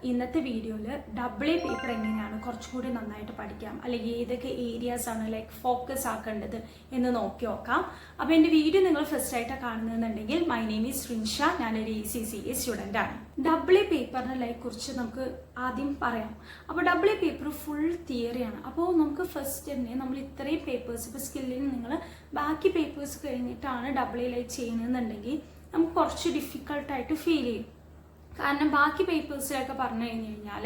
ഇന്നത്തെ വീഡിയോയിൽ double A paper എങ്ങനെയാണ് കുറച്ചുകൂടി നന്നായിട്ട് പഠിക്കാം അല്ലെങ്കിൽ ഏതൊക്കെ ഏരിയാസ് ആണ് ലൈക്ക് ഫോക്കസ് ആക്കേണ്ടത് എന്ന് നോക്കി നോക്കാം. അപ്പോൾ എൻ്റെ വീഡിയോ നിങ്ങൾ ഫസ്റ്റ് ആയിട്ടാണ് കാണുന്നതെന്നുണ്ടെങ്കിൽ മൈ നെയിം ഈസ് റിൻഷ, ഞാനൊരു ACCA സ്റ്റുഡൻ്റ് ആണ്. ഡബിൾ എ പേപ്പറിനെ കുറിച്ച് നമുക്ക് ആദ്യം പറയാം. അപ്പോൾ ഡബിൾ എ പേപ്പർ ഫുൾ തിയറിയാണ്. അപ്പോൾ നമുക്ക് ഫസ്റ്റ് തന്നെ നമ്മൾ ഇത്രയും പേപ്പേഴ്സ് ഇപ്പോൾ സ്കില്ലിൽ നിങ്ങൾ ബാക്കി പേപ്പേഴ്സ് കഴിഞ്ഞിട്ടാണ് ഡബിൾ എ ചെയ്യുന്നതെന്നുണ്ടെങ്കിൽ നമുക്ക് കുറച്ച് ഡിഫിക്കൽട്ടായിട്ട് ഫീൽ ചെയ്യും. കാരണം ബാക്കി പേപ്പേഴ്സിലൊക്കെ പറഞ്ഞു കഴിഞ്ഞാൽ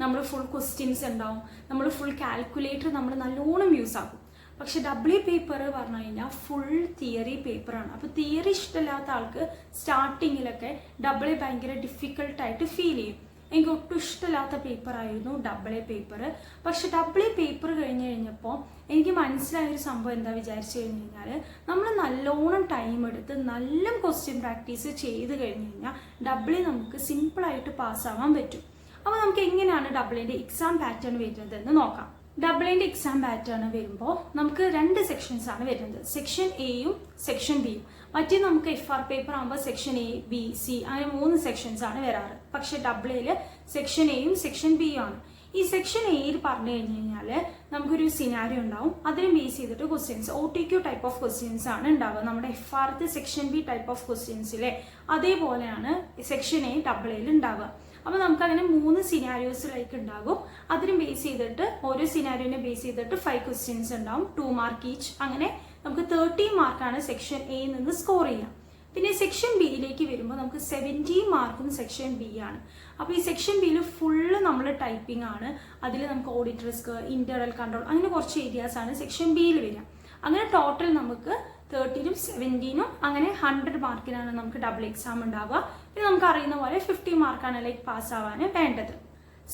നമ്മൾ ഫുൾ ക്വസ്റ്റ്യൻസ് ഉണ്ടാവും, നമ്മൾ ഫുൾ കാൽക്കുലേറ്റർ നമ്മൾ നല്ലോണം യൂസ് ആക്കും. പക്ഷെ ഡബിൾ എ പേപ്പർ പറഞ്ഞു കഴിഞ്ഞാൽ ഫുൾ തിയറി പേപ്പറാണ്. അപ്പോൾ തിയറി ഇഷ്ടമില്ലാത്ത ആൾക്ക് സ്റ്റാർട്ടിങ്ങിലൊക്കെ ഡബിൾ എ ഭയങ്കര ഡിഫിക്കൽട്ടായിട്ട് ഫീൽ ചെയ്യും. എനിക്ക് ഒട്ടും ഇഷ്ടമില്ലാത്ത പേപ്പറായിരുന്നു ഡബിൾ എ പേപ്പർ. പക്ഷെ ഡബിൾ എ പേപ്പർ കഴിഞ്ഞപ്പോൾ എനിക്ക് മനസ്സിലായൊരു സംഭവം എന്താ വിചാരിച്ചു കഴിഞ്ഞ് കഴിഞ്ഞാൽ നമ്മൾ നല്ലോണം ടൈം എടുത്ത് നല്ല ക്വസ്റ്റ്യൻ പ്രാക്ടീസ് ചെയ്ത് കഴിഞ്ഞ് കഴിഞ്ഞാൽ ഡബിൾ എ നമുക്ക് സിമ്പിളായിട്ട് പാസ്സാവാൻ പറ്റും. അപ്പോൾ നമുക്ക് എങ്ങനെയാണ് ഡബിൾ എൻ്റെ എക്സാം പാറ്റേൺ വരുന്നത് എന്ന് നോക്കാം. ഡബിൾ എൻ്റെ എക്സാം പാറ്റേൺ വരുമ്പോൾ നമുക്ക് 2 സെക്ഷൻസ് ആണ് വരുന്നത്, സെക്ഷൻ എയും സെക്ഷൻ ബിയും. മറ്റേ നമുക്ക് FR പേപ്പർ ആകുമ്പോൾ സെക്ഷൻ A, B, C അങ്ങനെ 3 സെക്ഷൻസ് ആണ് വരാറ്. പക്ഷെ ഡബിൾ എയിൽ സെക്ഷൻ എയും സെക്ഷൻ ബിയും ആണ്. ഈ സെക്ഷൻ എയിൽ പറഞ്ഞു കഴിഞ്ഞ് കഴിഞ്ഞാൽ നമുക്കൊരു സിനാരിയോ ഉണ്ടാവും, അതിനെ ബേസ് ചെയ്തിട്ട് questions OTQ type of questions ആണ് ഉണ്ടാവുക. നമ്മുടെ FRത്തെ സെക്ഷൻ ബി ടൈപ്പ് ഓഫ് ക്വസ്റ്റ്യൻസിലെ അതേപോലെയാണ് സെക്ഷൻ എ ഡബിൾ എയിൽ ഉണ്ടാവുക. അപ്പോൾ നമുക്കങ്ങനെ 3 സിനാരിയോസിലേക്ക് ഉണ്ടാകും. അതിന് ബേസ് ചെയ്തിട്ട് ഓരോ സിനാരിയോനെ ബേസ് ചെയ്തിട്ട് 5 ക്വസ്റ്റ്യൻസ് ഉണ്ടാവും, 2 മാർക്ക് ഈച്ച്. അങ്ങനെ നമുക്ക് 30 മാർക്കാണ് സെക്ഷൻ എയിൽ നിന്ന് സ്കോർ ചെയ്യാം. പിന്നെ സെക്ഷൻ ബിയിലേക്ക് വരുമ്പോൾ നമുക്ക് 70 മാർക്കും സെക്ഷൻ ബി ആണ്. അപ്പോൾ ഈ സെക്ഷൻ ബിയിൽ ഫുള്ള് നമ്മൾ ടൈപ്പിംഗ് ആണ്. അതിൽ നമുക്ക് ഓഡിറ്റ് റിസ്ക്, ഇന്റർണൽ കൺട്രോൾ അങ്ങനെ കുറച്ച് ഏരിയാസ് ആണ് സെക്ഷൻ ബിയിൽ വരിക. അങ്ങനെ ടോട്ടൽ നമുക്ക് 30നും 70നും അങ്ങനെ 100 മാർക്കിനാണ് നമുക്ക് ഡബിൾ എക്സാം ഉണ്ടാവുക. പിന്നെ നമുക്ക് അറിയുന്ന പോലെ 50 മാർക്കാണ് ലൈക്ക് പാസ്സാവാൻ വേണ്ടത്.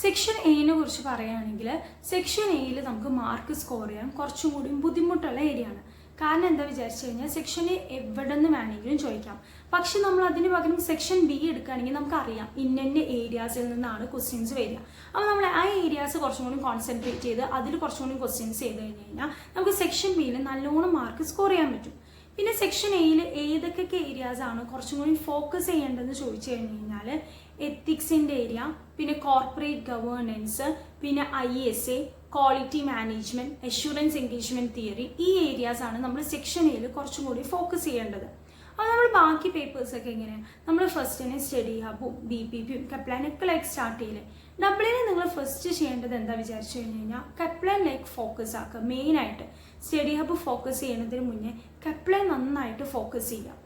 സെക്ഷൻ എയിനെ കുറിച്ച് പറയുകയാണെങ്കിൽ സെക്ഷൻ എയിൽ നമുക്ക് മാർക്ക് സ്കോർ ചെയ്യാൻ കുറച്ചും കൂടി ബുദ്ധിമുട്ടുള്ള ഏരിയ ആണ്. കാരണം എന്താ വിചാരിച്ചു കഴിഞ്ഞാൽ സെക്ഷൻ എ എവിടെ നിന്ന് വേണമെങ്കിലും ചോദിക്കാം. പക്ഷെ നമ്മൾ അതിന് പകരം സെക്ഷൻ ബി എടുക്കുകയാണെങ്കിൽ നമുക്കറിയാം ഇന്ന ഏരിയാസിൽ നിന്നാണ് ക്വസ്റ്റ്യൻസ് വരിക. അപ്പോൾ നമ്മൾ ആ ഏരിയാസ് കുറച്ചും കൂടി കോൺസെൻട്രേറ്റ് ചെയ്ത് അതിൽ കുറച്ചും കൂടി ക്വസ്റ്റ്യൻസ് ചെയ്ത് കഴിഞ്ഞ് കഴിഞ്ഞാൽ നമുക്ക് സെക്ഷൻ ബിയിൽ നല്ലോണം മാർക്ക് സ്കോർ ചെയ്യാൻ പറ്റും. പിന്നെ സെക്ഷൻ എയിൽ ഏതൊക്കെ ഏരിയാസ് ആണ് കുറച്ചും കൂടി ഫോക്കസ് ചെയ്യേണ്ടതെന്ന് ചോദിച്ചു കഴിഞ്ഞ് കഴിഞ്ഞാൽ എത്തിക്സിൻ്റെ ഏരിയ, പിന്നെ കോർപ്പറേറ്റ് ഗവേണൻസ്, പിന്നെ ISA, quality management, assurance engagement theory, ഈ ഏരിയാസ് ആണ് നമ്മൾ സെക്ഷൻ എയിൽ കുറച്ചും കൂടി ഫോക്കസ് ചെയ്യേണ്ടത്. അപ്പോൾ നമ്മൾ ബാക്കി പേപ്പേഴ്സൊക്കെ എങ്ങനെയാണ് നമ്മൾ ഫസ്റ്റ് തന്നെ സ്റ്റഡി ഹബും BPPയും കപ്ലാനൊക്കെ ലൈക്ക് സ്റ്റാർട്ട് ചെയ്യില്ലേ. ഡബിൾ എയിൽ നിങ്ങൾ ഫസ്റ്റ് ചെയ്യേണ്ടത് എന്താ വിചാരിച്ചു കഴിഞ്ഞ് കഴിഞ്ഞാൽ കപ്ലാൻ ലൈക്ക് ഫോക്കസ് ആക്കുക. മെയിനായിട്ട് സ്റ്റഡി ഹബ് ഫോക്കസ് ചെയ്യുന്നതിന് മുന്നേ കപ്ലാൻ നന്നായിട്ട് ഫോക്കസ് ചെയ്യുക.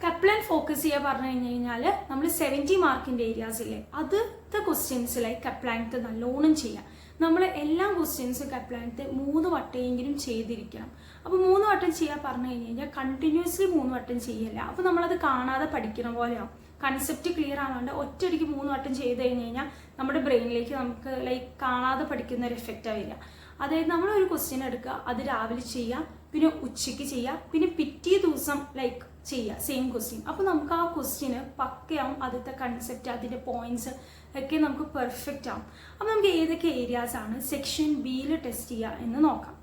കപ്ലാൻ ഫോക്കസ് ചെയ്യുക പറഞ്ഞു കഴിഞ്ഞ് കഴിഞ്ഞാൽ നമ്മൾ 70 മാർക്കിൻ്റെ ഏരിയാസ് ഇല്ലേ അതത്തെ ക്വസ്റ്റ്യൻസ് ലൈക്ക് കപ്ലാനത്തെ നല്ലോണം ചെയ്യാം. നമ്മൾ എല്ലാ ക്വസ്റ്റ്യൻസും കപ്ലാനത്തെ 3 വട്ടമെങ്കിലും ചെയ്തിരിക്കണം. അപ്പോൾ 3 വട്ടം ചെയ്യാൻ പറഞ്ഞു കഴിഞ്ഞ് കഴിഞ്ഞാൽ കണ്ടിന്യൂസ്ലി 3 വട്ടം ചെയ്യില്ല. അപ്പോൾ നമ്മളത് കാണാതെ പഠിക്കുന്ന പോലെയാവും. കൺസെപ്റ്റ് ക്ലിയർ ആവാണ്ട് ഒറ്റയടിക്ക് 3 വട്ടം ചെയ്ത് കഴിഞ്ഞ് കഴിഞ്ഞാൽ നമ്മുടെ ബ്രെയിനിലേക്ക് നമുക്ക് ലൈക്ക് കാണാതെ പഠിക്കുന്ന ഒരു എഫക്റ്റാണ് വരിക. അതായത് നമ്മളൊരു ക്വസ്റ്റ്യൻ എടുക്കുക, അത് രാവിലെ ചെയ്യുക, പിന്നെ ഉച്ചയ്ക്ക് ചെയ്യുക, പിന്നെ പിറ്റേ ദിവസം ലൈക്ക് ചെയ്യുക സെയിം ക്വസ്റ്റ്യൻ. അപ്പോൾ നമുക്ക് ആ ക്വസ്റ്റ്യന് പക്കയാവും, അതിൻ്റെ കൺസെപ്റ്റ് അതിൻ്റെ പോയിന്റ്സ് ഒക്കെ നമുക്ക് പെർഫെക്റ്റ് ആവും. അപ്പോൾ നമുക്ക് ഏതൊക്കെ ഏരിയാസ് ആണ് സെക്ഷൻ ബിയിൽ ടെസ്റ്റ് ചെയ്യുക എന്ന് നോക്കാം.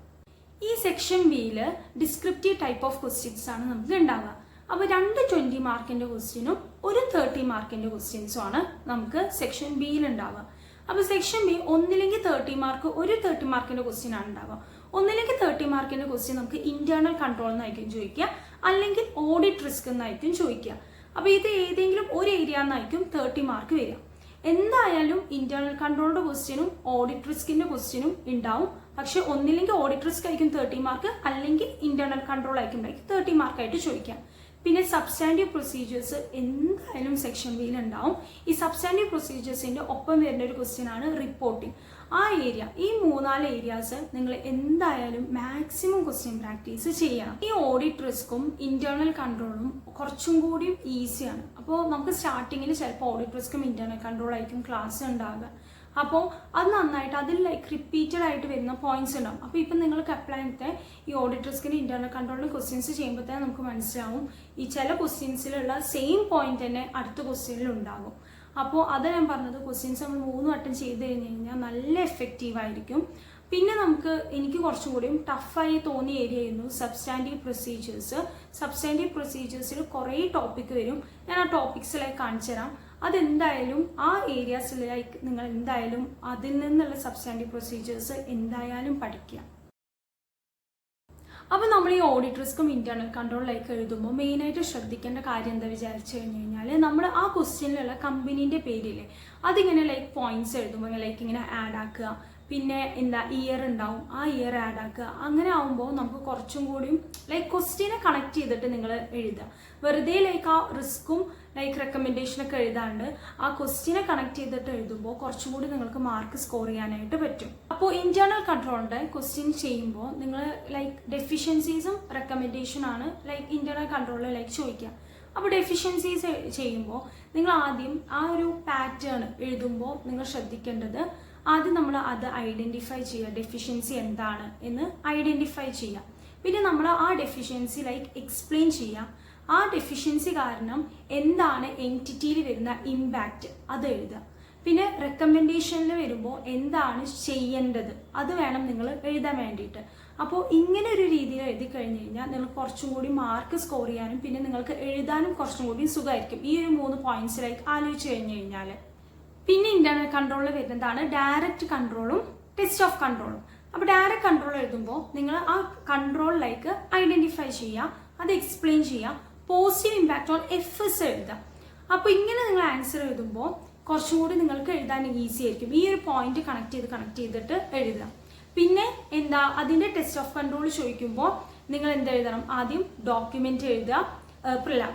ഈ സെക്ഷൻ ബിയിൽ ഡിസ്ക്രിപ്റ്റീവ് ടൈപ്പ് ഓഫ് ക്വസ്റ്റ്യൻസ് ആണ് നമുക്ക് ഉണ്ടാവുക. അപ്പോൾ 2 20 മാർക്കിൻ്റെ ക്വസ്റ്റ്യനും ഒരു 30 മാർക്കിൻ്റെ ക്വസ്റ്റ്യൻസും ആണ് നമുക്ക് സെക്ഷൻ ബിയിൽ ഉണ്ടാവുക. അപ്പോൾ സെക്ഷൻ ബി ഒന്നില്ലെങ്കിൽ 30 മാർക്ക്, ഒരു 30 മാർക്കിൻ്റെ ക്വസ്റ്റ്യൻ ആണ് ഉണ്ടാവുക. ഒന്നില്ലെങ്കിൽ 30 മാർക്കിൻ്റെ ക്വസ്റ്റ്യൻ നമുക്ക് ഇന്റേണൽ കൺട്രോൾ എന്നായിരിക്കും ചോദിക്കുക, അല്ലെങ്കിൽ ഓഡിറ്റ് റിസ്ക് എന്നായിരിക്കും ചോദിക്കുക. അപ്പോൾ ഇത് ഏതെങ്കിലും ഒരു ഏരിയ എന്നായിരിക്കും 30 മാർക്ക് വരിക. എന്തായാലും ഇന്റേണൽ കൺട്രോളിൻ്റെ ക്വസ്റ്റ്യനും ഓഡിറ്റ് റിസ്കിൻ്റെ ക്വസ്റ്റ്യനും ഉണ്ടാവും. പക്ഷെ ഒന്നില്ലെങ്കിൽ ഓഡിറ്റ് റിസ്ക് ആയിരിക്കും 30 മാർക്ക്, അല്ലെങ്കിൽ ഇന്റേണൽ കൺട്രോൾ ആയിരിക്കും 30 മാർക്കായിട്ട് ചോദിക്കാം. പിന്നെ സബ്സ്റ്റാൻറ്റീവ് പ്രൊസീജിയേഴ്സ് എന്തായാലും സെക്ഷൻ ബിയിൽ ഉണ്ടാവും. ഈ സബ്സ്റ്റാൻറ്റീവ് പ്രൊസീജിയേഴ്സിൻ്റെ ഒപ്പം വരുന്ന ഒരു ക്വസ്റ്റ്യൻ ആണ് റിപ്പോർട്ടിംഗ്. ആ ഏരിയ, ഈ 3-4 ഏരിയാസ് നിങ്ങൾ എന്തായാലും മാക്സിമം ക്വസ്റ്റ്യൻ പ്രാക്ടീസ് ചെയ്യണം. ഈ ഓഡിറ്റ് റിസ്ക്കും ഇന്റേണൽ കൺട്രോളും കുറച്ചും കൂടി ഈസിയാണ്. അപ്പോൾ നമുക്ക് സ്റ്റാർട്ടിങ്ങിൽ ചിലപ്പോൾ ഓഡിറ്റ് റിസ്ക്കും ഇന്റേണൽ കൺട്രോൾ ആയിരിക്കും ക്ലാസ് ഉണ്ടാവുക. അപ്പോൾ അത് നന്നായിട്ട് അതിൽ ലൈക്ക് റിപ്പീറ്റഡ് ആയിട്ട് വരുന്ന പോയിന്റ്സ് ഉണ്ടാവും. അപ്പോൾ ഇപ്പം നിങ്ങൾ കപ്ലാനത്തെ ഈ ഓഡിറ്റ് റിസ്കിൻ്റെ ഇന്റേണൽ കൺട്രോളിൽ ക്വസ്റ്റ്യൻസ് ചെയ്യുമ്പോൾ തന്നെ നമുക്ക് മനസ്സിലാവും ഈ ചില ക്വസ്റ്റ്യൻസിലുള്ള സെയിം പോയിന്റ് തന്നെ അടുത്ത ക്വസ്റ്റ്യനിൽ ഉണ്ടാകും. അപ്പോൾ അത് ഞാൻ പറഞ്ഞത് ക്വസ്റ്റ്യൻസ് നമ്മൾ 3 വട്ടം ചെയ്ത് കഴിഞ്ഞ് കഴിഞ്ഞാൽ നല്ല എഫക്റ്റീവായിരിക്കും. പിന്നെ എനിക്ക് കുറച്ചും കൂടിയും ടഫായി തോന്നിയ ഏരിയ ആയിരുന്നു സബ്സ്റ്റാൻറ്റീവ് പ്രൊസീജിയേഴ്സ്. സബ്സ്റ്റാൻറ്റീവ് പ്രൊസീജിയേഴ്സിൽ കുറേ ടോപ്പിക് വരും. ഞാൻ ആ ടോപ്പിക്സിലേക്ക് കാണിച്ചു തരാം. അതെന്തായാലും ആ ഏരിയാസിൽ ലൈക്ക് നിങ്ങൾ എന്തായാലും അതിൽ നിന്നുള്ള സബ്സ്റ്റാൻറ്റീവ് പ്രൊസീജിയേഴ്സ് എന്തായാലും പഠിക്കുക. അപ്പോൾ നമ്മൾ ഈ ഓഡിറ്റ് റിസ്ക്കും ഇന്റേണൽ കൺട്രോളിലേക്ക് എഴുതുമ്പോൾ മെയിനായിട്ട് ശ്രദ്ധിക്കേണ്ട കാര്യം എന്താ വിചാരിച്ചു കഴിഞ്ഞാൽ നമ്മൾ ആ ക്വസ്റ്റ്യനിലുള്ള കമ്പനീൻ്റെ പേരില്ലേ അതിങ്ങനെ ലൈക്ക് പോയിന്റ്സ് എഴുതുമ്പോൾ ലൈക്ക് ഇങ്ങനെ ആഡ് ആക്കുക, പിന്നെ എന്താ ഇയർ ഉണ്ടാവും, ആ ഇയർ ആഡ് ആക്കുക. അങ്ങനെ ആവുമ്പോൾ നമുക്ക് കുറച്ചും കൂടിയും ലൈക്ക് ക്വസ്റ്റ്യനെ കണക്ട് ചെയ്തിട്ട് നിങ്ങൾ എഴുതുക. വെറുതെ ലൈക്ക് ആ റിസ്ക്കും ലൈക്ക് റെക്കമെൻഡേഷനൊക്കെ എഴുതാണ്ട് ആ ക്വസ്റ്റ്യനെ കണക്ട് ചെയ്തിട്ട് എഴുതുമ്പോൾ കുറച്ചും കൂടി നിങ്ങൾക്ക് മാർക്ക് സ്കോർ ചെയ്യാനായിട്ട് പറ്റും. അപ്പോൾ ഇന്റേണൽ കൺട്രോളിൻ്റെ ക്വസ്റ്റ്യൻ ചെയ്യുമ്പോൾ നിങ്ങൾ ലൈക്ക് ഡെഫിഷ്യൻസീസും റെക്കമെൻഡേഷനും ആണ് ലൈക്ക് ഇന്റേണൽ കൺട്രോളിൽ ലൈക്ക് ചോദിക്കുക. അപ്പോൾ ഡെഫിഷ്യൻസീസ് ചെയ്യുമ്പോൾ നിങ്ങൾ ആദ്യം ആ ഒരു പാറ്റേൺ എഴുതുമ്പോൾ നിങ്ങൾ ശ്രദ്ധിക്കേണ്ടത് ആദ്യം നമ്മൾ അത് ഐഡൻറ്റിഫൈ ചെയ്യുക, ഡെഫിഷ്യൻസി എന്താണ് എന്ന് ഐഡൻറ്റിഫൈ ചെയ്യുക. പിന്നെ നമ്മൾ ആ ഡെഫിഷ്യൻസി ലൈക്ക് എക്സ്പ്ലെയിൻ ചെയ്യുക. ആ ഡെഫിഷ്യൻസി കാരണം എന്താണ് എൻറ്റിറ്റിയിൽ വരുന്ന ഇമ്പാക്റ്റ് അത് എഴുതുക. പിന്നെ റെക്കമെൻഡേഷനിൽ വരുമ്പോൾ എന്താണ് ചെയ്യേണ്ടത് അത് വേണം നിങ്ങൾ എഴുതാൻ വേണ്ടിയിട്ട്. അപ്പോൾ ഇങ്ങനെ ഒരു രീതിയിൽ എഴുതി കഴിഞ്ഞ് കഴിഞ്ഞാൽ നിങ്ങൾക്ക് കുറച്ചും കൂടി മാർക്ക് സ്കോർ ചെയ്യാനും പിന്നെ നിങ്ങൾക്ക് എഴുതാനും കുറച്ചും കൂടി സുഖമായിരിക്കും. ഈ ഒരു 3 പോയിന്റ്സിലേക്ക് ആലോചിച്ച് കഴിഞ്ഞ് കഴിഞ്ഞാൽ പിന്നെ ഇന്റേണൽ കൺട്രോളിൽ വരുന്നതാണ് ഡയറക്റ്റ് കൺട്രോളും ടെസ്റ്റ് ഓഫ് കൺട്രോളും. അപ്പോൾ ഡയറക്റ്റ് കൺട്രോൾ എഴുതുമ്പോൾ നിങ്ങൾ ആ കൺട്രോളിലേക്ക് ഐഡന്റിഫൈ ചെയ്യുക, അത് എക്സ്പ്ലെയിൻ ചെയ്യുക, പോസിറ്റീവ് ഇമ്പാക്ട് ഓൺ എഫ്എസ് എഴുതുക. അപ്പോൾ ഇങ്ങനെ നിങ്ങൾ ആൻസർ എഴുതുമ്പോൾ കുറച്ചും കൂടി നിങ്ങൾക്ക് എഴുതാൻ ഈസി ആയിരിക്കും. ഈ ഒരു പോയിന്റ് കണക്ട് ചെയ്തിട്ട് എഴുതുക. പിന്നെ എന്താ അതിൻ്റെ ടെസ്റ്റ് ഓഫ് കൺട്രോൾ ചോദിക്കുമ്പോൾ നിങ്ങൾ എന്ത് എഴുതണം? ആദ്യം ഡോക്യുമെന്റ് എഴുതുക,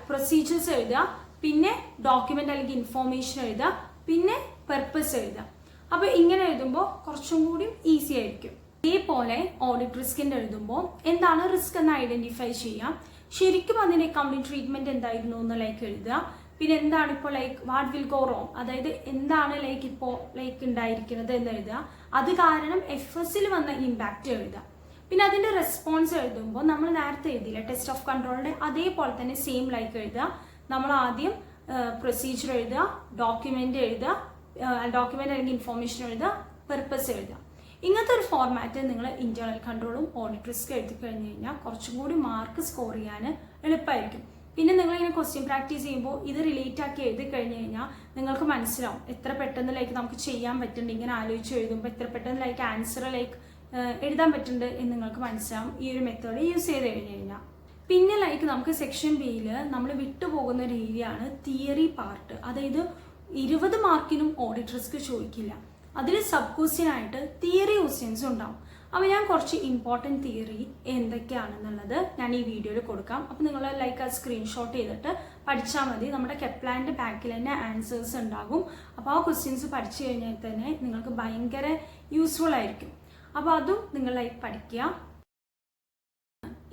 പ്രൊസീജിയേഴ്സ് എഴുതുക, പിന്നെ ഡോക്യുമെന്റ് അല്ലെങ്കിൽ ഇൻഫോർമേഷൻ എഴുതുക, പിന്നെ പെർപ്പസ് എഴുതുക. അപ്പോൾ ഇങ്ങനെ എഴുതുമ്പോൾ കുറച്ചും കൂടി ഈസി ആയിരിക്കും. ഇതേപോലെ ഓഡിറ്റ് റിസ്കിൻ്റെ എഴുതുമ്പോൾ എന്താണ് റിസ്ക് എന്ന് ഐഡന്റിഫൈ ചെയ്യാം, ശരിക്കും അതിൻ്റെ അക്കൗണ്ടിങ് ട്രീറ്റ്മെന്റ് എന്തായിരുന്നു എന്ന് ലൈക്ക് എഴുതുക. പിന്നെ എന്താണ് ഇപ്പോൾ like what will go wrong, അതായത് എന്താണ് ലൈക്ക് ഇപ്പോൾ ലൈക്ക് ഉണ്ടായിരിക്കുന്നത് എന്ന് എഴുതുക. അത് കാരണം എഫ്എസിൽ വന്ന ഇമ്പാക്റ്റ് എഴുതുക. പിന്നെ അതിൻ്റെ റെസ്പോൺസ് എഴുതുമ്പോൾ നമ്മൾ നേരത്തെ എഴുതിയില്ല ടെസ്റ്റ് ഓഫ് കൺട്രോളിൻ്റെ അതേപോലെ തന്നെ സെയിം ലൈക്ക് എഴുതുക. നമ്മൾ ആദ്യം പ്രൊസീജിയർ എഴുതുക, ഡോക്യുമെന്റ് എഴുതുക, ഡോക്യുമെന്റ് അല്ലെങ്കിൽ ഇൻഫോർമേഷൻ എഴുതുക, പെർപ്പസ് എഴുതുക. ഇങ്ങനത്തെ ഒരു ഫോർമാറ്റ് നിങ്ങൾ ഇന്റേണൽ കൺട്രോളും ഓഡിറ്റ് റിസ്ക് എഴുതി കഴിഞ്ഞ് കഴിഞ്ഞാൽ കുറച്ചും കൂടി മാർക്ക് സ്കോർ ചെയ്യാൻ എളുപ്പമായിരിക്കും. പിന്നെ നിങ്ങളിങ്ങനെ ക്വസ്റ്റ്യൻ പ്രാക്ടീസ് ചെയ്യുമ്പോൾ ഇത് റിലേറ്റ് ആക്കി എഴുതി കഴിഞ്ഞ് കഴിഞ്ഞാൽ നിങ്ങൾക്ക് മനസ്സിലാവും എത്ര പെട്ടെന്ന് ലൈക്ക് നമുക്ക് ചെയ്യാൻ പറ്റുന്നുണ്ട്. ഇങ്ങനെ ആലോചിച്ച് എഴുതുമ്പോൾ എത്ര പെട്ടെന്ന് ലൈക്ക് ആൻസർ ലൈക്ക് എഴുതാൻ പറ്റുന്നുണ്ട് എന്ന് നിങ്ങൾക്ക് മനസ്സിലാവും ഈ ഒരു മെത്തേഡ് യൂസ് ചെയ്ത് കഴിഞ്ഞ് കഴിഞ്ഞാൽ. പിന്നെ ലൈക്ക് നമുക്ക് സെക്ഷൻ ബിയിൽ നമ്മൾ വിട്ടുപോകുന്ന ഒരു ഏരിയയാണ് തിയറി പാർട്ട്. അതായത് 20 മാർക്കിനും ഓഡിറ്റ് റിസ്ക് ചോദിക്കില്ല. അതിൽ സബ് ക്വസ്റ്റ്യൻ ആയിട്ട് തിയറി ക്വസ്റ്റ്യൻസ് ഉണ്ടാവും. അപ്പോൾ ഞാൻ കുറച്ച് ഇമ്പോർട്ടൻറ്റ് തിയറി എന്തൊക്കെയാണെന്നുള്ളത് ഞാൻ ഈ വീഡിയോയിൽ കൊടുക്കാം. അപ്പോൾ നിങ്ങൾ ലൈക്ക് ആ സ്ക്രീൻഷോട്ട് ചെയ്തിട്ട് പഠിച്ചാൽ മതി. നമ്മുടെ കെപ്ലാൻ്റെ ബാക്കിൽ തന്നെ ആൻസേഴ്സ് ഉണ്ടാകും. അപ്പോൾ ആ ക്വസ്റ്റ്യൻസ് പഠിച്ചു കഴിഞ്ഞാൽ തന്നെ നിങ്ങൾക്ക് ഭയങ്കര യൂസ്ഫുൾ ആയിരിക്കും. അപ്പോൾ അതും നിങ്ങൾ ലൈക്ക് പഠിക്കുക.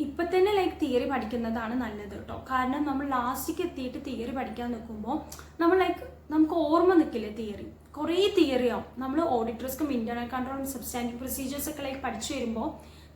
ഇപ്പം തന്നെ ലൈക്ക് തിയറി പഠിക്കുന്നതാണ് നല്ലത് കേട്ടോ. കാരണം നമ്മൾ ലാസ്റ്റിക്ക് എത്തിയിട്ട് തിയറി പഠിക്കാൻ നിൽക്കുമ്പോൾ നമ്മൾ ലൈക്ക് നമുക്ക് ഓർമ്മ നിൽക്കില്ലേ തിയറി, കുറേ തിയറിയാവും. നമ്മൾ ഓഡിറ്റ് റിസ്ക്കും ഇന്റേണൽ കൺട്രോളും സബ്സ്റ്റാൻറ്റീവ് പ്രൊസീജിയേഴ്സ് ഒക്കെ ലൈക്ക് പഠിച്ചു വരുമ്പോൾ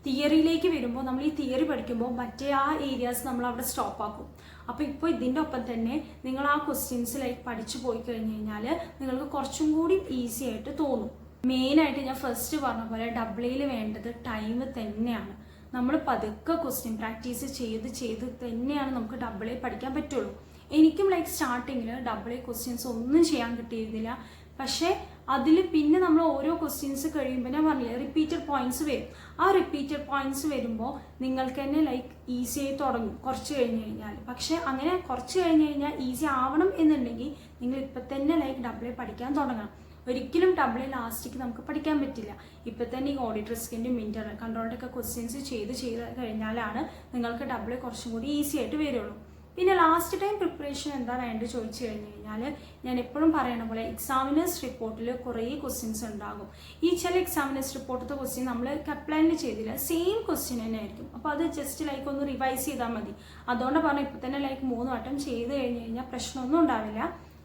തിയറിയിലേക്ക് വരുമ്പോൾ നമ്മൾ ഈ തിയറി പഠിക്കുമ്പോൾ മറ്റേ ആ ഏരിയാസ് നമ്മൾ അവിടെ സ്റ്റോപ്പ് ആക്കും. അപ്പോൾ ഇപ്പോൾ ഇതിൻ്റെ ഒപ്പം തന്നെ നിങ്ങൾ ആ ക്വസ്റ്റ്യൻസ് ലൈക്ക് പഠിച്ചു പോയി കഴിഞ്ഞ് കഴിഞ്ഞാൽ നിങ്ങൾക്ക് കുറച്ചും കൂടി ഈസി ആയിട്ട് തോന്നും. മെയിനായിട്ട് ഞാൻ ഫസ്റ്റ് പറഞ്ഞ പോലെ ഡബിളിൽ വേണ്ടത് ടൈം തന്നെയാണ്. നമ്മൾ പതുക്കെ ക്വസ്റ്റ്യൻ പ്രാക്ടീസ് ചെയ്ത് തന്നെയാണ് നമുക്ക് ഡബിൾ പഠിക്കാൻ പറ്റുള്ളൂ. എനിക്കും ലൈക്ക് സ്റ്റാർട്ടിങ്ങിൽ ഡബിൾ ക്വസ്റ്റ്യൻസ് ഒന്നും ചെയ്യാൻ കിട്ടിയിരുന്നില്ല. പക്ഷേ അതിൽ പിന്നെ നമ്മൾ ഓരോ ക്വസ്റ്റ്യൻസ് കഴിയുമ്പോൾ ഞാൻ പറഞ്ഞില്ലേ റിപ്പീറ്റഡ് പോയിന്റ്സ് വരും. ആ റിപ്പീറ്റഡ് പോയിന്റ്സ് വരുമ്പോൾ നിങ്ങൾക്ക് തന്നെ ലൈക്ക് ഈസി ആയി തുടങ്ങും കുറച്ച് കഴിഞ്ഞ് കഴിഞ്ഞാൽ. പക്ഷേ അങ്ങനെ കുറച്ച് കഴിഞ്ഞ് കഴിഞ്ഞാൽ ഈസി ആവണം എന്നുണ്ടെങ്കിൽ നിങ്ങൾ ഇപ്പം തന്നെ ലൈക്ക് ഡബിൾ പഠിക്കാൻ തുടങ്ങണം. ഒരിക്കലും ഡബിൾ ലാസ്റ്റിക്ക് നമുക്ക് പഠിക്കാൻ പറ്റില്ല. ഇപ്പം തന്നെ ഈ ഓഡിറ്റ് റിസ്കിൻ്റെയും ഇന്റേണൽ കൺട്രോളിൻ്റെ ഒക്കെ ക്വസ്റ്റ്യൻസ് ചെയ്ത് കഴിഞ്ഞാലാണ് നിങ്ങൾക്ക് ഡബിൾ കുറച്ചും കൂടി ഈസി ആയിട്ട് വരുള്ളൂ. പിന്നെ ലാസ്റ്റ് ടൈം പ്രിപ്പറേഷൻ എന്താ വേണ്ടത് ചോദിച്ചു കഴിഞ്ഞ് കഴിഞ്ഞാൽ ഞാൻ എപ്പോഴും പറയണ പോലെ എക്സാമിനേഴ്സ് റിപ്പോർട്ടിൽ കുറേ ക്വസ്റ്റ്യൻസ് ഉണ്ടാകും. ഈ ചില എക്സാമിനേഴ്സ് റിപ്പോർട്ടത്തെ ക്വസ്റ്റ്യൻ നമ്മൾ കപ്ലാനിൽ ചെയ്തില്ല, സെയിം ക്വസ്റ്റ്യൻ തന്നെ ആയിരിക്കും. അപ്പോൾ അത് ജസ്റ്റ് ലൈക്ക് ഒന്ന് റിവൈസ് ചെയ്താൽ മതി. അതുകൊണ്ട് പറഞ്ഞാൽ ഇപ്പം തന്നെ ലൈക്ക് 3 വട്ടം ചെയ്ത് കഴിഞ്ഞ് കഴിഞ്ഞാൽ പ്രശ്നമൊന്നും ഉണ്ടാവില്ല.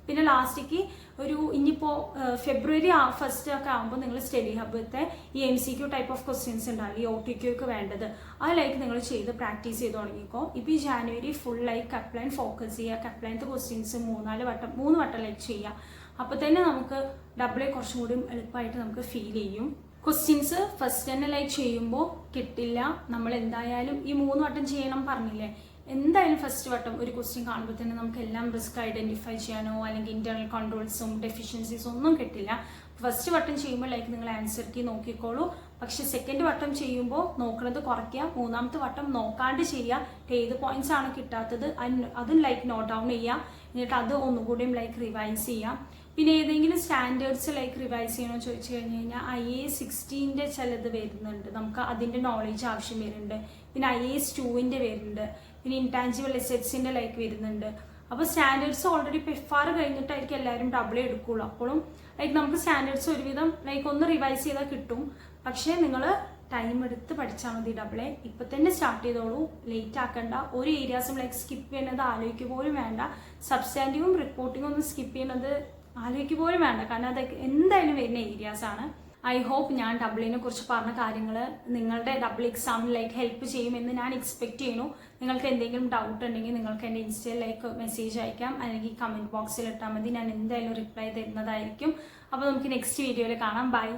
പിന്നെ ലാസ്റ്റിക്ക് ഒരു ഇനിയിപ്പോൾ ഫെബ്രുവരി ഫസ്റ്റ് ഒക്കെ ആകുമ്പോൾ നിങ്ങൾ സ്റ്റഡി ഹബ്ബത്തെ ഈ MCQ ടൈപ്പ് ഓഫ് ക്വസ്റ്റ്യൻസ് ഉണ്ടാവും, ഈ OTQക്ക് വേണ്ടത്. അത് ലൈക്ക് നിങ്ങൾ ചെയ്ത് പ്രാക്ടീസ് ചെയ്ത് തുടങ്ങിക്കോ. ഇപ്പോൾ ഈ ജാനുവരി ഫുൾ ലൈക്ക് കപ്ലൈൻ ഫോക്കസ് ചെയ്യുക. കപ്ലൈനത്തെ ക്വസ്റ്റ്യൻസ് 3 വട്ടം ലൈക്ക് ചെയ്യുക. അപ്പോൾ തന്നെ നമുക്ക് ഡബിളെ കുറച്ചും കൂടി എളുപ്പമായിട്ട് നമുക്ക് ഫീൽ ചെയ്യും. ക്വസ്റ്റ്യൻസ് ഫസ്റ്റ് തന്നെ ലൈക്ക് ചെയ്യുമ്പോൾ കിട്ടില്ല. നമ്മൾ എന്തായാലും ഈ 3 വട്ടം ചെയ്യണം പറഞ്ഞില്ലേ, എന്തായാലും ഫസ്റ്റ് വട്ടം ഒരു ക്വസ്റ്റ്യൻ കാണുമ്പോൾ തന്നെ നമുക്ക് എല്ലാം റിസ്ക് ഐഡന്റിഫൈ ചെയ്യാനോ അല്ലെങ്കിൽ ഇന്റേണൽ കൺട്രോൾസും ഡെഫിഷ്യൻസീസും ഒന്നും കിട്ടില്ല. ഫസ്റ്റ് വട്ടം ചെയ്യുമ്പോൾ ലൈക്ക് നിങ്ങൾ ആൻസർ കീ നോക്കിക്കോളൂ. പക്ഷെ സെക്കൻഡ് വട്ടം ചെയ്യുമ്പോൾ നോക്കുന്നത് കുറയ്ക്കുക. മൂന്നാമത്തെ വട്ടം നോക്കാണ്ട് ചെയ്യുക. ഏത് പോയിന്റ്സ് ആണ് കിട്ടാത്തത് അതും ലൈക്ക് നോട്ട് ഡൗൺ ചെയ്യുക. എന്നിട്ട് അത് ഒന്നുകൂടിയും ലൈക്ക് റിവൈസ് ചെയ്യാം. പിന്നെ ഏതെങ്കിലും സ്റ്റാൻഡേർഡ്സ് ലൈക്ക് റിവൈസ് ചെയ്യണോ ചോദിച്ചു കഴിഞ്ഞ് കഴിഞ്ഞാൽ IA-16 ചിലത് വരുന്നുണ്ട്, നമുക്ക് അതിൻ്റെ നോളേജ് ആവശ്യം വരുന്നുണ്ട്. പിന്നെ IAS-2 വരുന്നുണ്ട്. പിന്നെ ഇൻടാഞ്ചിബിൾ അസറ്റ്സിൻ്റെ ലൈക്ക് വരുന്നുണ്ട്. അപ്പോൾ സ്റ്റാൻഡേർഡ്സ് ഓൾറെഡി ഇപ്പോൾ FR കഴിഞ്ഞിട്ടായിരിക്കും എല്ലാവരും ഡബിൾ എടുക്കുള്ളൂ. അപ്പോഴും ലൈക്ക് നമുക്ക് സ്റ്റാൻഡേർഡ്സ് ഒരുവിധം ലൈക്ക് ഒന്ന് റിവൈസ് ചെയ്താൽ കിട്ടും. പക്ഷേ നിങ്ങൾ ടൈം എടുത്ത് പഠിച്ചാൽ മതി. ഡബിളെ ഇപ്പം തന്നെ സ്റ്റാർട്ട് ചെയ്തോളൂ, ലേറ്റ് ആക്കണ്ട. ഒരു ഏരിയാസും ലൈക്ക് സ്കിപ്പ് ചെയ്യുന്നത് ആലോചിക്കുക പോലും വേണ്ട. സബ്സ്റ്റാൻറ്റീവും റിപ്പോർട്ടിങ്ങും ഒന്നും സ്കിപ്പ് ചെയ്യുന്നത് ആലോചിക്കുക പോലും വേണ്ട, കാരണം അത് എന്തായാലും വരുന്ന ഏരിയാസാണ്. ഐ ഹോപ്പ് ഞാൻ ഡബിളിനെ കുറിച്ച് പറഞ്ഞ കാര്യങ്ങൾ നിങ്ങളുടെ ഡബിൾ എക്സാമിന് ലൈക്ക് ഹെൽപ്പ് ചെയ്യുമെന്ന് ഞാൻ എക്സ്പെക്ട് ചെയ്യുന്നു. നിങ്ങൾക്ക് എന്തെങ്കിലും ഡൗട്ട് ഉണ്ടെങ്കിൽ നിങ്ങൾക്ക് എൻ്റെ ഇൻസ്റ്റയിൽ ലൈക്ക് മെസ്സേജ് അയക്കാം, അല്ലെങ്കിൽ കമൻറ്റ് ബോക്സിൽ ഇട്ടാൽ മതി. ഞാൻ എന്തായാലും റിപ്ലൈ തരുന്നതായിരിക്കും. അപ്പോൾ നമുക്ക് നെക്സ്റ്റ് വീഡിയോയിൽ കാണാം. ബൈ.